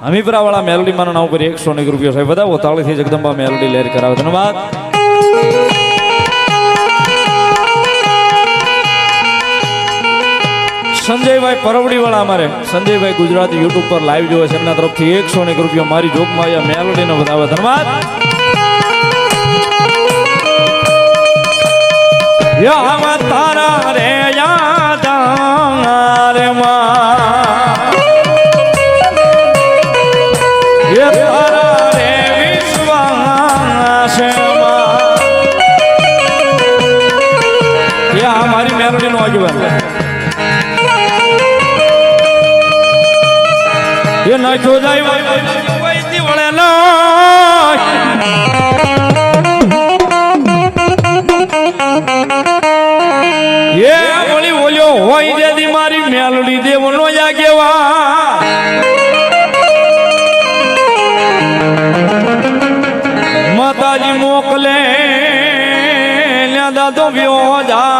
હમીપરા વાળા મેલોડી માનું નામ પર 101 રૂપિયા સાહેબ બધા તાળીથી જગદંબા મેલોડી લહેર કરાવે. ધન્યવાદ. સંજયભાઈ પરવડી વાળા અમારે સંજયભાઈ ગુજરાતી યુટ્યુબ પર લાઈવ જોવે છે એમના તરફથી 101 રૂપિયા મારી જોગમાં મેલોડી નો વધાવે. ધન્યવાદ. તારા રે યાદ રે માં તારા રે વિશ્વાસ મારી મેલોડી નો આગેવાન એ નાખ્યો જાય વળે એ વળી બોલ્યો હોય જેથી મારી મેલડી દેવનો જાગેવા માતાજી મોકલે દાદો વ્યો જા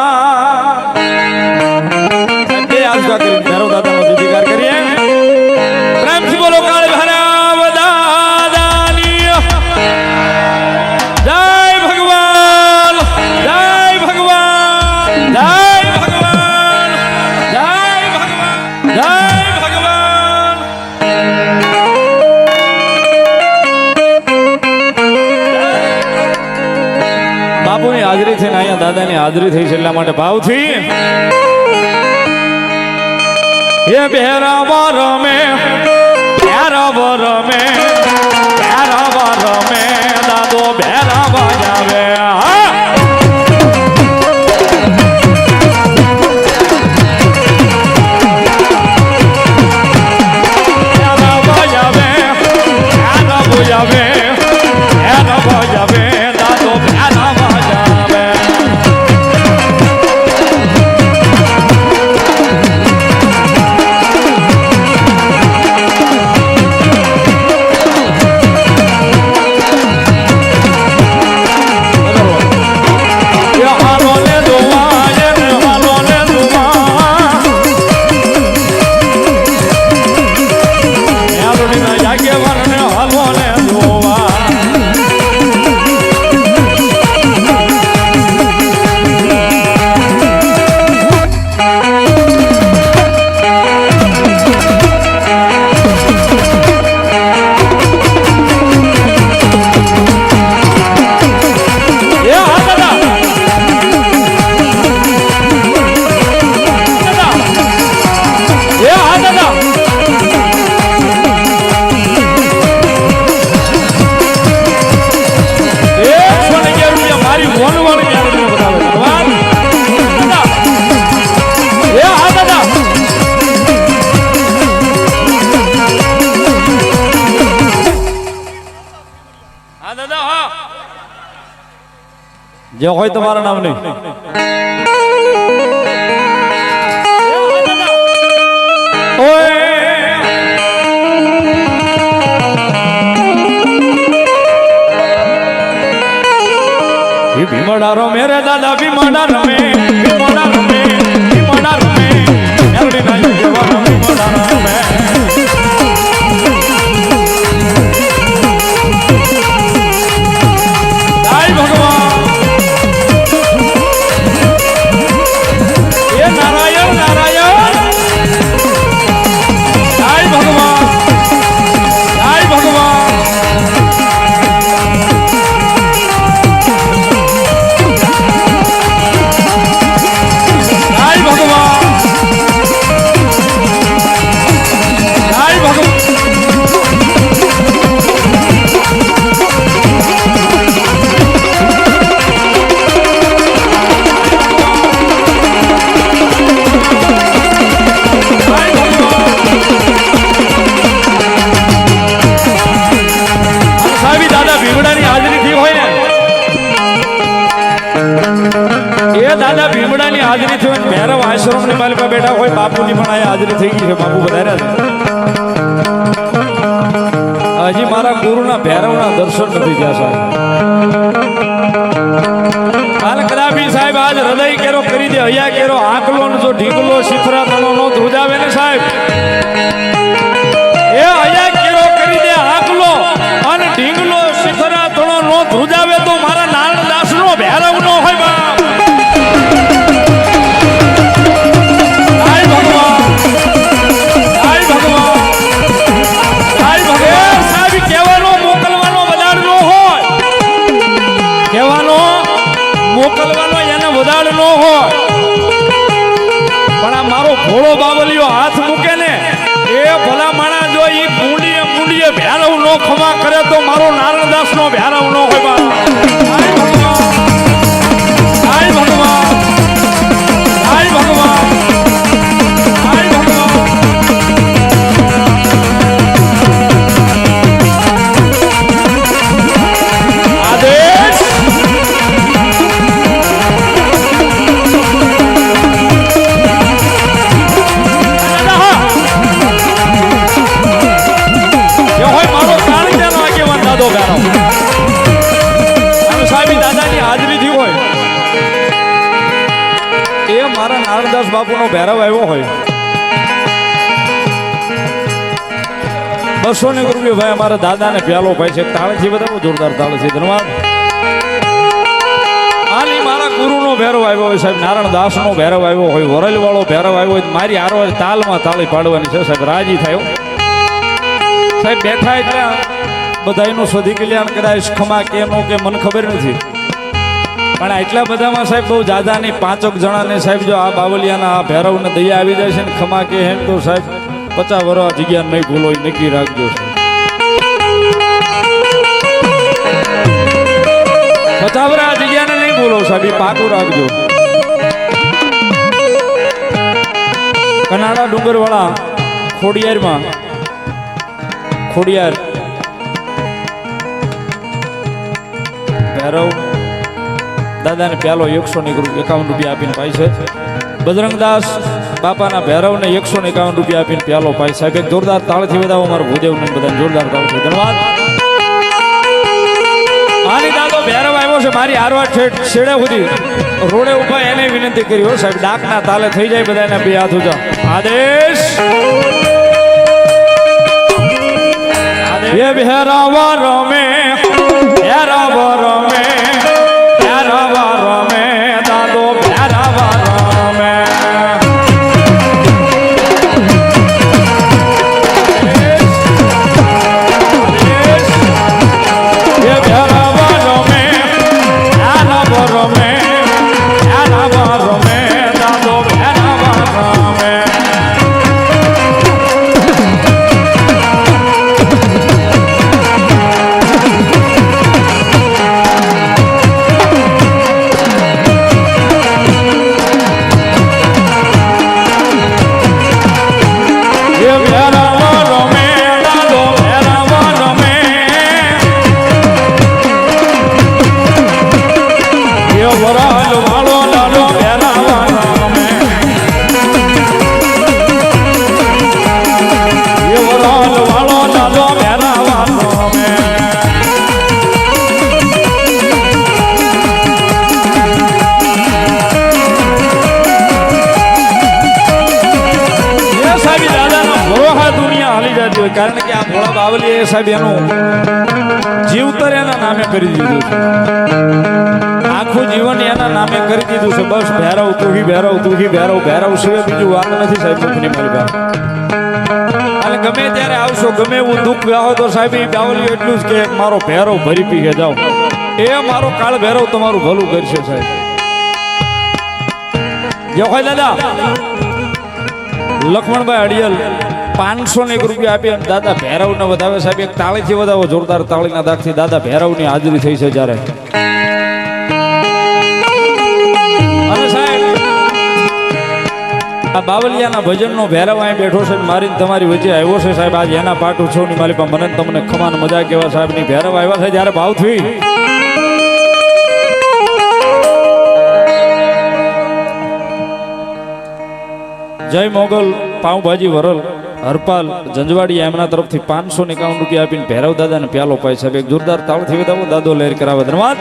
દાદાનો દીકાર કરીએ. પ્રેમથી બોલો કાળ ભરાવ દાદાની જય ભગવાન જય ભગવાન જય ભગવાન જય ભગવાન જય ભગવાન. બાપુની હાજરી થઈને અહીંયા દાદાની હાજરી થઈ છે એટલા માટે ભાવથી એ બેરાવા રમે બેરાવા રમે બેરાવા રમે દાદો બેરાવા જાવે બેરાવા જાવે બેરાવા જાવે બેરાવા જાવે દાદો બેરાવા જાવે. જે હોય તમારા નામ નહીં ભીમડા રમે રે દાદા ભીમડા રમે ભીમડા રમે ભીમડા રમે મેલડી ના ભીમડા રમે દાદા ભીમડાની હાજરી થઈ ભૈરવ આશ્રમ ની માલિકા બેઠા હોય બાપુની પણ અહીંયા હાજરી થઈ ગઈ છે. બાપુ વધાર્યા છે હજી મારા ગુરુના ભૈરવના દર્શન નથી થયા સાહેબ. હાલ કદાપી સાહેબ આજ હૃદય કેરો કરી દે હૈયા કેરો આકલો જો ઢીકલો શિફરા તણો નો ધ્રુજાવે ને સાહેબ એ હૈયા કેરો બાપુનો ભેરવ નો હોય બા હાય ભગવાન હાય ભગવાન હાય ભગવાન હાય ભગવાન આદેશ મારા નારણદાસ બાપુનો ભેરવ આવ્યો હોય 200 રૂપિયા ભાઈ અમારા દાદાને પ્યાલો ભાઈ છે તાળથી બતાવો જોરદાર તાળથી ધન્યવાદ આની મારા ગુરુનો ભેરવ આવ્યો હોય સાહેબ નારણદાસનો ભેરવ આવ્યો હોય વરલ વાળો ભેરવ આવ્યો હોય મારી હારો તાલમાં તાળી પાડવાની છે સાહેબ રાજી થયો સાહેબ બેઠા એટલે બધાયનું સ્વધી કલ્યાણ કરાય ખમા કેમ કે મને ખબર નથી પણ એટલા બધામાં સાહેબ બહુ જાદાની 5 જણાને સાહેબ જો આ બાવલિયાના આ ભેરવને દયા આવી જાય છે ને ખમા કે એમ તો સાહેબ 50 વર્ષ આ જગ્યા નહીં ભૂલો એ નક્કી રાખજો 50 વર્ષ આ જગ્યાને નહીં ભૂલો સાહેબ એ પાકું રાખજો કનાડા ડુંગરવાળા ખોડિયારમાં ખોડિયાર ભેરવ દાદાને પ્યાલો 151 રૂપિયા આપીને પાય છે બજરંગદાસ બાપાના ભેરવને 151 રૂપિયા આપીને પ્યાલો પાય સાહેબ એક જોરદાર તાળથી વધાવો મારો ભૂદેવને બધાને જોરદાર તાળથી ધન્યવાદ આની દાદો ભેરવ આવ્યો છે મારી આરવા છેડે સુધી રોડે ઉભા એને વિનંતી કરી હો સાહેબ ડાકના તાલે થઈ જાય બધાના બે હાથ ઊંચા આદેશ એ ભેરાવા રમે ભેરાવા રમે ભેરાવા રમે દાદો ભેરાવા રમે એ ભેરાવા રમે ભેરાવા રમે ભેરાવા રમે દાદો ભેરાવા રમે કારણ કે આ ભોળા બાવલી એ સાહેબ એનું જીવતર એના નામે કરી દીધું છે આખું જીવન એના નામે કરી દીધું છે બસ ભેરવ તુહી ભેરવ તુહી ભેરવ ભેરવ સિવાય બીજું વાત નથી સાહેબ મુખની મારી પાસે અને ગમે ત્યારે આવશો ગમે એવું દુઃખ આવો તો સાહેબ એ બાવલી એટલું જ કે મારો ભેરવ ભરી પી કે જાઓ એ મારો કાળ ભેરવ તમારું ભલું કરશે સાહેબ જો હોય દાદા લક્ષ્મણભાઈ અડિયલ 501 રૂપિયા આપી અને દાદા ભેરવને વધાવે સાહેબ એક તાળીથી વધાવો જોરદાર તાળીના દાખથી દાદા ભેરવની હાજરી થઈ છે જ્યારે અને સાહેબ આ બાવલિયાના ભજનનો ભેરવ અહીં બેઠો છે મારી તમારી વચ્ચે આવ્યો છે સાહેબ આજ એના પાઠ ઉત્સવની મારી પાસે મને તમને ખમાન મજા કેવા સાહેબની ભેરવ આવ્યા છે જ્યારે ભાવ થઈ જય મોગલ પાઉંભાજી વરલ હરપાલ જંજવાડી એમના તરફથી 551 રૂપિયા આપીને ભેરવ દાદાને પ્યાલો પાય સાહેબ એક જોરદાર તાળથી વધાવો દાદો લહેર કરાવે ધન્યવાદ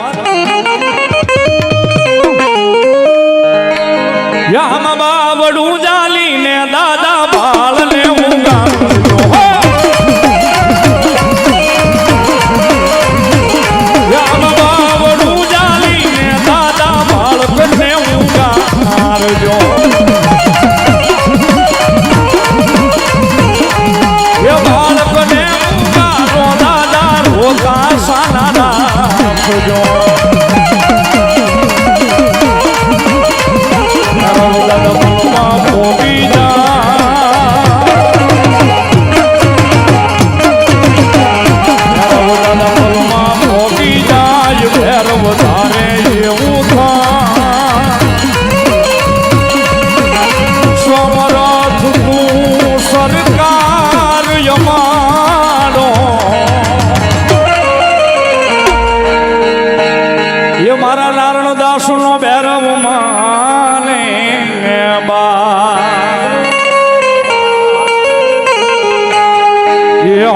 યામ બાવડું જાલીને દાદા બાળને ઊંઘાડજો યામ બાવડું જાલીને દાદા બાળને ઊંઘાડજો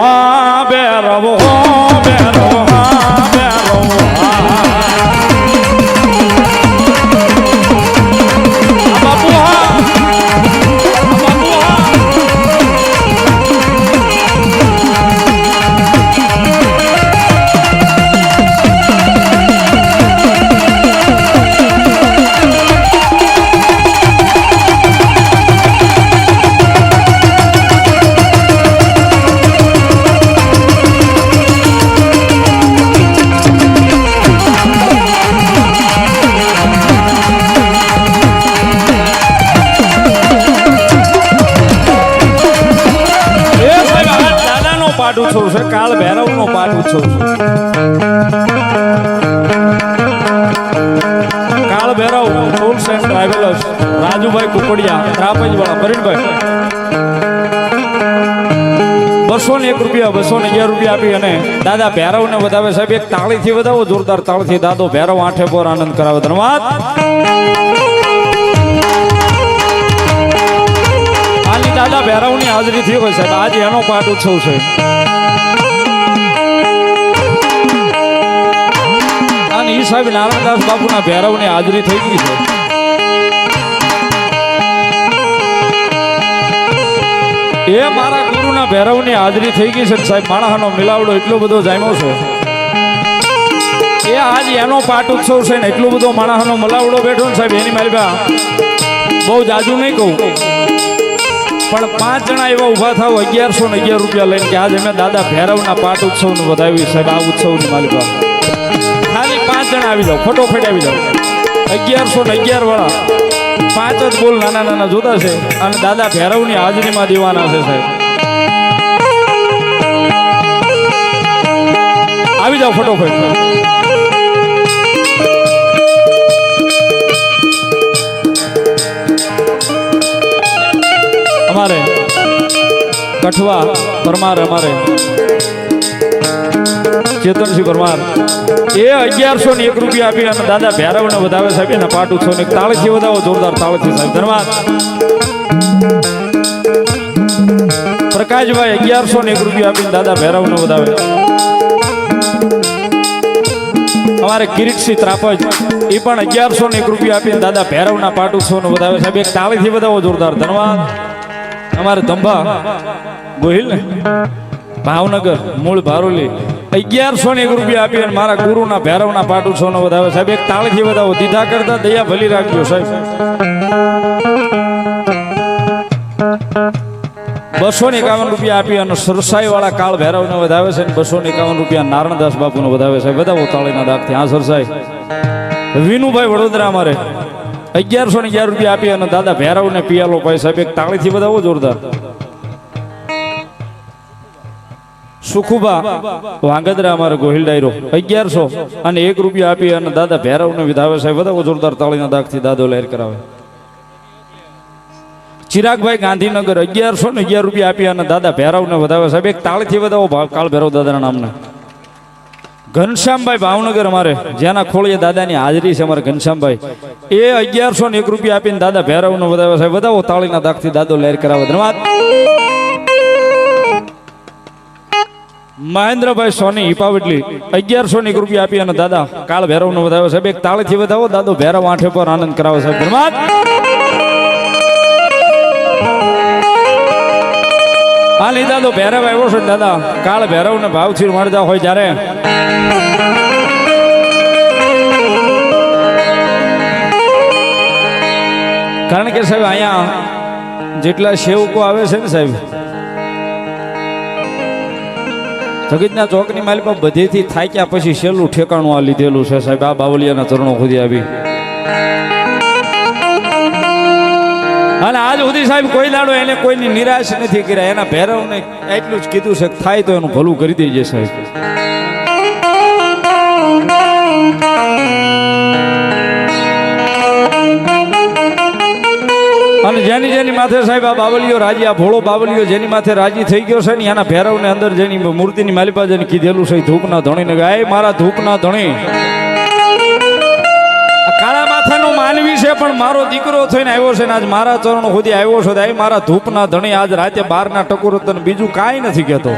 હા ભૈરવ હો ભૈરવ હા ભૈરવ બાપુ હા પાઠ ઉત્સવ છે કાળ ભૈરવ નો પાઠ ઉત્સવ છે Kaal Bhairav tools and travellers Rajubhai Kukadiya Trapaj વાળા પરિણભાઈ 201 રૂપિયા 211 રૂપિયા આપી અને દાદા ભૈરવ ને વધાવે સાહેબ એક તાળીથી વધાવો જોરદાર તાળીથી દાદો ભૈરવ આઠે પોર આનંદ કરાવે ધન્યવાદ દાદા ભૈરવ ની હાજરી થઈ હોય સાહેબ આજે એનો પાઠ ઉત્સવ છે અને ઈ સાહેબ નારાયણદાસ બાપુ ના ભૈરવ ની હાજરી થઈ ગઈ છે એ મારા ગુરુ ના ભૈરવ ની હાજરી થઈ ગઈ છે સાહેબ માણસનો મિલાવડો એટલો બધો જામ્યો છે એ આજ એનો પાઠ ઉત્સવ છે ને એટલો બધો માણસનો મલાવડો બેઠો ને સાહેબ એની મારી બહુ જાજુ નહીં કહું પણ 5 જણા એવા ઉભા થાવ 1111 રૂપિયા લઈને કે આજે મેં દાદા ભૈરવના પાઠ ઉત્સવનું વધાવ્યું સાહેબ આ ઉત્સવની માલિકા ખાલી 5 જણા આવી જાવ ફટોફટ આવી જાવ 1111 વાળા 5 જ બોલ નાના નાના જોતા છે અને દાદા ભૈરવની હાજરીમાં દેવાના છે સાહેબ આવી જાવ ફટોફટ અમારે કઠવા પરમાર અમારે ચેતનસિંહ પરમાર એ 1101 રૂપિયા આપી અને દાદા ભૈરવ ને વધાવે સાહેબ એના પાઠ ઉત્સવ ને તાળીથી વધાવો જોરદાર તાળીથી સાહેબ ધન્યવાદ પ્રકાશભાઈ 1101 રૂપિયા આપીને દાદા ભૈરવ ને વધાવે અમારે કિરીટસિંહ ત્રાપજ એ પણ 1101 રૂપિયા આપીને દાદા ભૈરવ ના પાઠ ઉત્સવ ને વધાવે સાહેબ એક તાળીથી વધાવો જોરદાર ધન્યવાદ અમારે ધંભા ગોહિલ ને ભાવનગર મૂળ ભારોલી 1101 રૂપિયા આપી અને મારા ગુરુના ભૈરવના પાઠ ઉત્સવનો વધાવે સાહેબ એક તાળીથી વધાવો દીધા કરતા દયા ભલી રાખજો સાહેબ 251 રૂપિયા આપી અને સરસાઈ વાળા કાળ ભૈરવને વધાવે છે 251 રૂપિયા નારાયણદાસ બાપુનો વધાવે છે વધાવો તાળીના દાગથી હા સરસાઈ વિનુભાઈ વડોદરા અમારે 1111 રૂપિયા આપી અને દાદા ભૈરવ ને પિયાલો ભાઈ સાહેબ એક તાળીથી વધાવો જોરદાર સુખુબા વાંગદરા અમારે ગોહિલ ડાયરો 1100 અને 1 રૂપિયા આપી અને દાદા ભૈરવ ને વધાવે સાહેબ વધાવો જોરદાર તાળીના દાગથી દાદો લહેર કરાવે ચિરાગભાઈ ગાંધીનગર 1111 રૂપિયા આપી અને દાદા ભૈરવ ને વધાવે સાહેબ એક તાળીથી વધાવો કાળ ભૈરવ દાદાના નામના ઘનશ્યામભાઈ ભાવનગર અમારે જેના ખોળીએ દાદાની હાજરી છે અમારે ઘનશ્યામભાઈ એ 1101 રૂપિયા આપીને દાદા ભૈરવ નો વધાવે સાહેબ વધાવો તાળીના દાગથી દાદો લહેર કરાવે ધન્યવાદ મહેન્દ્રભાઈ સોની હિપાવટલી 1101 રૂપિયા આપી અને દાદા કાળ ભૈરવ નો વધાવે સાહેબ એક તાળીથી વધાવો દાદો ભૈરવ આઠે પર આનંદ કરાવે સાહેબ ધન્યવાદ હાલ એ દાદો ભૈરવ આવ્યો છે દાદા કાળ ભૈરવ ને ભાવથી મળતા હોય જ્યારે કારણ કે સાહેબ અહીંયા જેટલા સેવકો આવે છે ને સાહેબ જગતના ચોકની માલિકા બધેથી થાક્યા પછી છેલ્લું ઠેકાણું આ લીધેલું છે સાહેબ આ બાવલિયાના ચરણો સુધી આવી અને આજ સુધી સાહેબ કોઈ દાડો એને કોઈની નિરાશ નથી કર્યા એના ભૈરવને એટલું જ કીધું છે થાય તો એનું ભલું કરી દેજે સાહેબ અને જેની માથે સાહેબ આ બાવલીઓ રાજી આ ભોળો બાવલીઓ જેની માથે રાજી થઈ ગયો છે ને એના ભૈરવને અંદર જેની મૂર્તિની માલિપા જેને કીધેલું છે ધૂપના ધણીને ગાય મારા ધૂપના ધણી કાળા માથાનો માનવી છે પણ મારો દીકરો થઈને આવ્યો છે ને આજ મારા ચરણો સુધી આવ્યો છે મારા ધૂપના ધણી આજ રાતે 12 ના ટકોર તને બીજું કાંઈ નથી કહેતો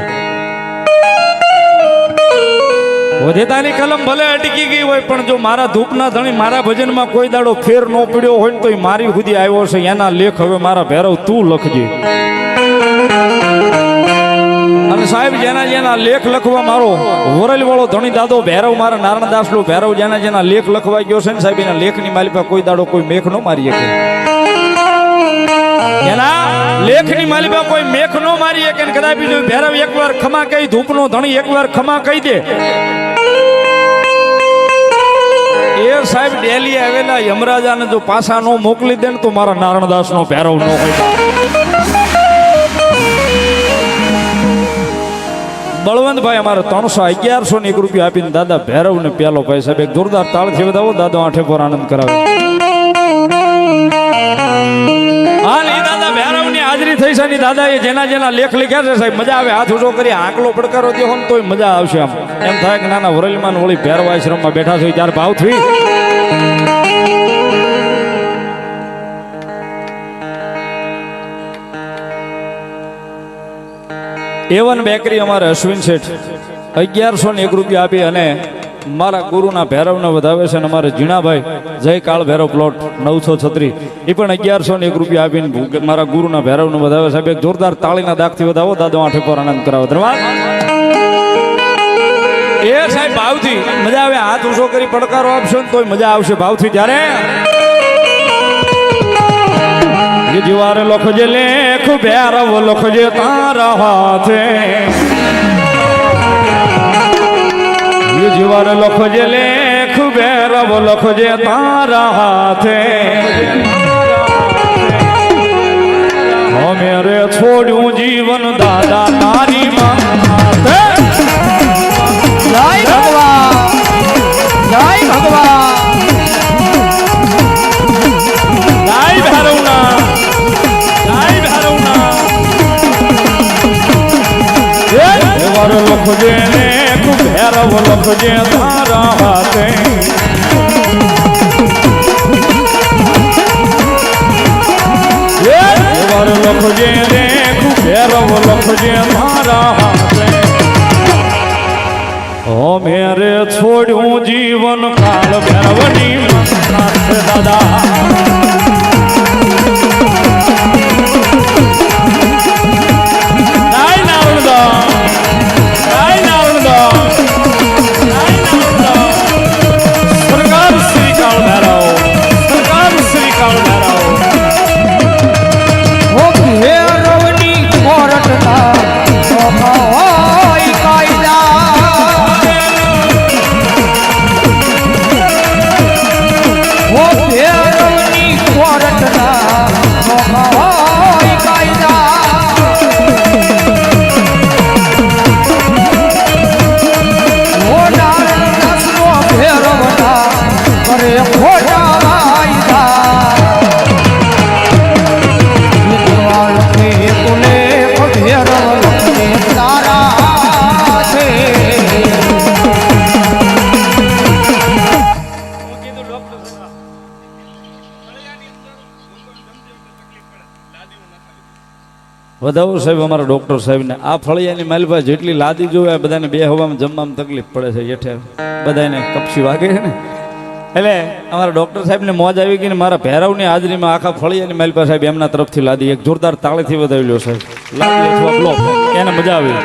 વધેતાની કલમ ભલે અટકી ગઈ હોય પણ જો મારા ધૂપના ધણી મારા ભજનમાં કોઈ દાડો ફેર ન પડ્યો હોય ને તો મારી સુધી આવ્યો છે એના લેખ હવે મારા ભેરવ તું લખજે. અને સાહેબ જેના જેના લેખ લખવા મારો વરલી વાળો ધણી દાદો ભેરવ મારા નારાયણદાસ નો ભેરવ જેના જેના લેખ લખવા ગયો છે ને સાહેબ એના લેખની માલિકા કોઈ દાડો કોઈ મેખ ન મારી શકે. એના લેખની માલિકા કોઈ મેખ ન મારી શકે. કદાચ બીજું ભેરવ એકવાર ખમા કહી ધૂપનો ધણી એકવાર ખમા કહી દે એ સાહેબ ડેલી આવેલા યમરાજાને જો પાછા નો મોકલી દે ને તો મારા નારાયણદાસ નો ભેરવ ન હોય. બળવંતભાઈ અમારે 311 ની રૂપિયા આપીને દાદા ભૈરવ ને પેલો ભાઈ સાહેબ એક જોરદાર તાળથી વધાવો દાદા આઠે પર આનંદ કરાવે. હાલ એ દાદા ભૈરવ ની હાજરી થઈ છે. દાદા એ જેના જેના લેખ લખ્યા છે સાહેબ મજા આવે. હાથ ઊંચો કરી આંકલો પડકારો દો હોય તોય મજા આવશે. આમ એમ થાય કે નાના વરલીમાન વળી ભૈરવ આશ્રમમાં બેઠા છે ત્યારે ભાવ થઈ. એવન બેકરી અમારે અશ્વિન શેઠ 1101 રૂપિયા આપી અને મારા ગુરુના ભૈરવને વધાવે છે. અને અમારે જીણાભાઈ જય કાળ ભૈરવ પ્લોટ 936 એ પણ 1101 રૂપિયા આપીને મારા ગુરુના ભૈરવને વધાવે સાહેબ એક જોરદાર તાળીના દાગથી વધાવો દાદો આઠે પર આનંદ કરાવો. ધન્યવાદ. એ સાહેબ ભાવથી મજા આવે. હાથ ઊંચો કરી પડકારો આપશો ને તોય મજા આવશે ભાવથી. ત્યારે જીવારે લખજે લેખ ભૈરવ લખજે તારા હાથે. જીવારે લખજે લેખ ભૈરવ લખજે તારા હાથે. અમે રે છોડ્યું જીવન દાદા તારી માથે. જય ભગવાન જય ભગવાન જય ભૈરવના લખજે લેખ ભૈરવ લખજે તારા હાથે. લખજે લેખ ભૈરવ લખજે તારા હાથે. ઓ મેરે છોડ્યું જીવન કાળ ભૈરવની માથે દાદા. વધાવો સાહેબ અમારા ડોક્ટર સાહેબને આ ફળિયાની માલભાઈ જેટલી લાદી જોવે બધાને બે હવામાં જમવામાં તકલીફ પડે છે. હેઠે બધાને કપસી વાગે છે ને એટલે અમારા ડોક્ટર સાહેબને મોજ આવી ગઈ ને મારા ભૈરવની હાજરીમાં આખા ફળિયાની માલભાઈ સાહેબ એમના તરફથી લાદી એક જોરદાર તાળીથી વધાવી લ્યો સાહેબ. લાદી અથવા બ્લોક એને મજા આવી.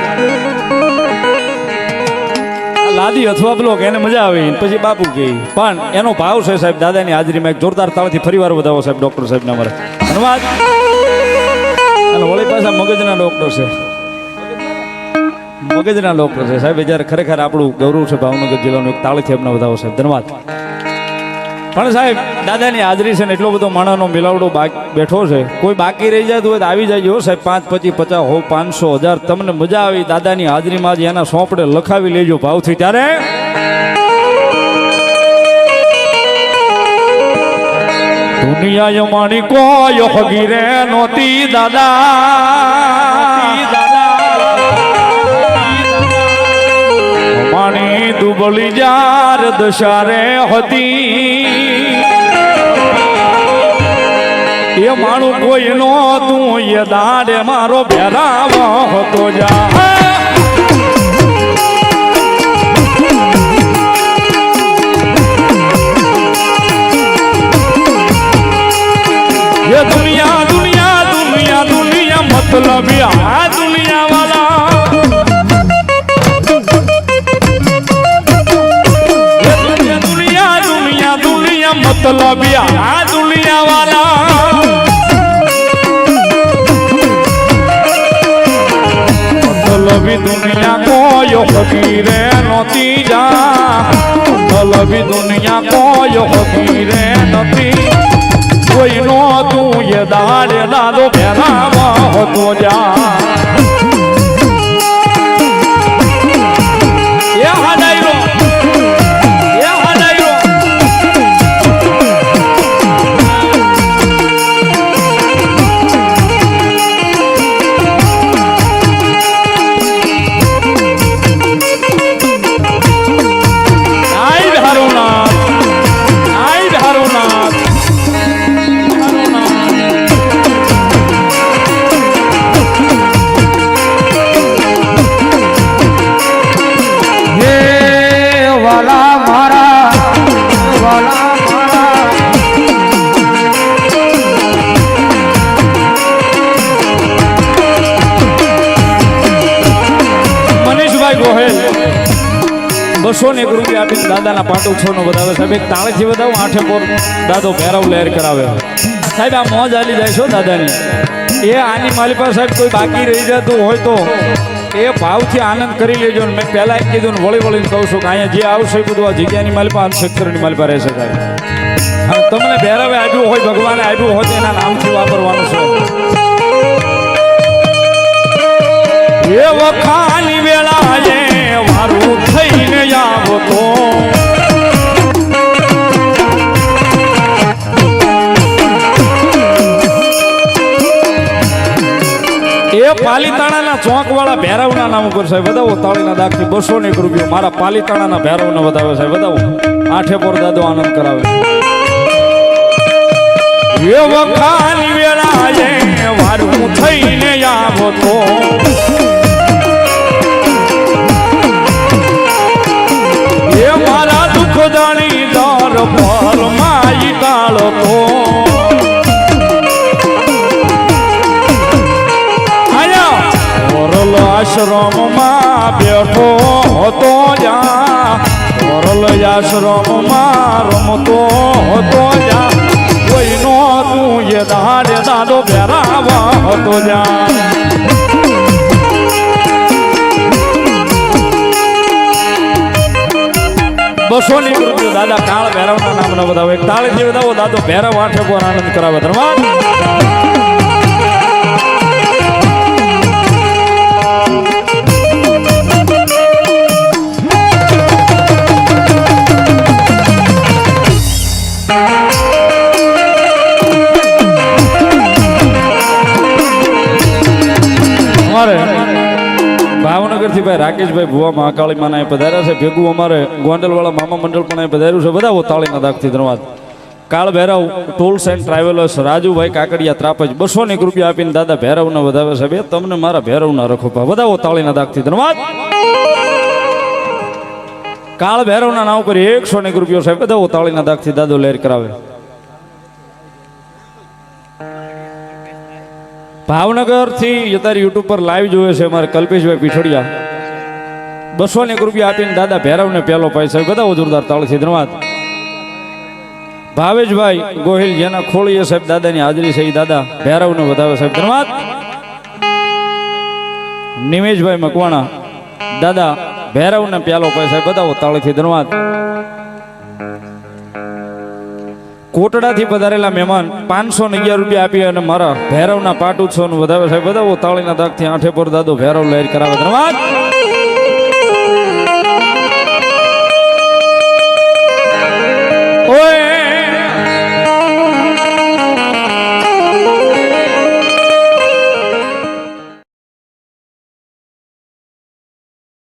લાદી અથવા બ્લોક એને મજા આવી પછી બાપુ ગઈ પણ એનો ભાવ છે સાહેબ દાદાની હાજરીમાં એક જોરદાર તાળીથી ફરીવાર વધાવો સાહેબ ડોક્ટર સાહેબને અમારે ધન્યવાદ. અને વળી પાછા મગજના ડોક્ટર છે. મગજના ડોક્ટર છે સાહેબ જ્યારે ખરેખર આપણું ગૌરવ છે ભાવનગર જિલ્લાનું એક તાળીથી એમને વધાવો સાહેબ ધન્યવાદ. પણ સાહેબ દાદાની હાજરી છે ને એટલો બધો માણસનો મિલાવડો બેઠો છે. કોઈ બાકી રહી જાય તો આવી જાય સાહેબ 5, 25, 50, 100, 500, 1000 તમને મજા આવી દાદાની હાજરીમાં જ એના સોંપડે લખાવી લેજો ભાવથી. ત્યારે દુનિયા માણી કોઈ હગીરે નોતી દાદા. માણી દુબળી જાર દશારે હતી એ માણું કોઈ નો તું એ દાડે મારો ભેરાવો હતો જા. મતલબિયા આ દુનિયા વાલા મતલબી દુનિયા કોઈ ફકીરે નોતી જા મતલબી દુનિયા કોઈ ફકીરે નથી કોઈનો તું એ દાડે લાલો ભેરામાં હતો જા એ હાડાયરો ₹201 આપીને દાદાના પાટું છોનો વધાવે સાહેબ એક તાળીથી વધાવું આઠે પોર દાદો ભેરવ લહેર કરાવે સાહેબ આ મોજ આલી જાય છો દાદાની એ આની માલિપા સાહેબ કોઈ બાકી રહી જતું હોય તો એ ભાવથી આનંદ કરી લેજો ને મેં પહેલા એક કીધું ને વળી વળીને કહું છું કે અહીંયા જે આવશે બધું આ જગ્યાની માલિપા અંતક્ષેત્રની માલિપા રહેશે સાહેબ અને તમને ભેરવે આપ્યું હોય ભગવાને આપ્યું હોય તો એના નામથી વાપરવાનું છે એ વખાની વેળાએ મારું થઈને આવો તો એ પાલીતાણાના ચોક વાળા ભેરવના નામ ઉપર સાહેબ વધાવો તાળીના દાખથી ₹201 મારા પાલીતાણાના ભેરવને વધાવે સાહેબ વધાવો આઠે પોર દાદો આનંદ કરાવે એ વખાની વેળાએ મારું થઈને આવો તો એ મારા દુઃખ જાણી દર પર માઈ ટાળતો વરલ આશ્રમમાં બેઠો હતો જા વરલ આશ્રમમાં રમતો હતો જા કોઈનો તું એ દાડે દાદો ભેરાવા હતો જા ₹201 દાદા કાળ ભૈરવના નામનો બતાવો એક તાળીથી બતાવો દાદો ભૈરવ આઠે પોર આનંદ કરાવે ધર્મા ભાવનગર થી ભાઈ રાકેશભાઈ ભુવા મહાકાળી માના પધાર્યા છે ભેગું અમારે ગોંડલ વાળા મામા મંડળ પણ પધાર્યું છે બધા તાળીના દાખથી ધન્યવાદ Kaal Bhairav tools and travellers Rajubhai Kakadiya Trapaj ₹201 આપીને દાદા ભૈરવને વધાવે છે બે તમને મારા ભૈરવના રખો બધા તાળીના દાખથી ધન્યવાદ કાળ ભૈરવના નામ પર ₹101 સાહેબ બધા તાળીના દાખથી દાદો લહેર કરાવે ભાવનગર થી અત્યારે યુટ્યુબ પર લાઈવ જોવે છે અમારે કલ્પેશભાઈ પીઠોડિયા ₹201 આપીને દાદા ભૈરવને પહેલો પાય સાહેબ બધા જોરદાર તાળીથી ધન્યવાદ ભાવેશભાઈ ગોહિલ જેના ખોળીએ સાહેબ દાદાની હાજરી છે એ દાદા ભૈરવને વધાવે સાહેબ ધન્યવાદ નિમેશભાઈ મકવાણા દાદા ભૈરવને પહેલો પાય સાહેબ બધા તાળીથી ધન્યવાદ કોટડાથી પધારેલા મહેમાન ₹511 આપી અને મારા ભૈરવના પાટ ઉત્સવનું વધાવે સાહેબ બધા તાળીના દાગથી આઠે પર દાદો ભૈરવ લહેર કરાવે ધન્યવાદ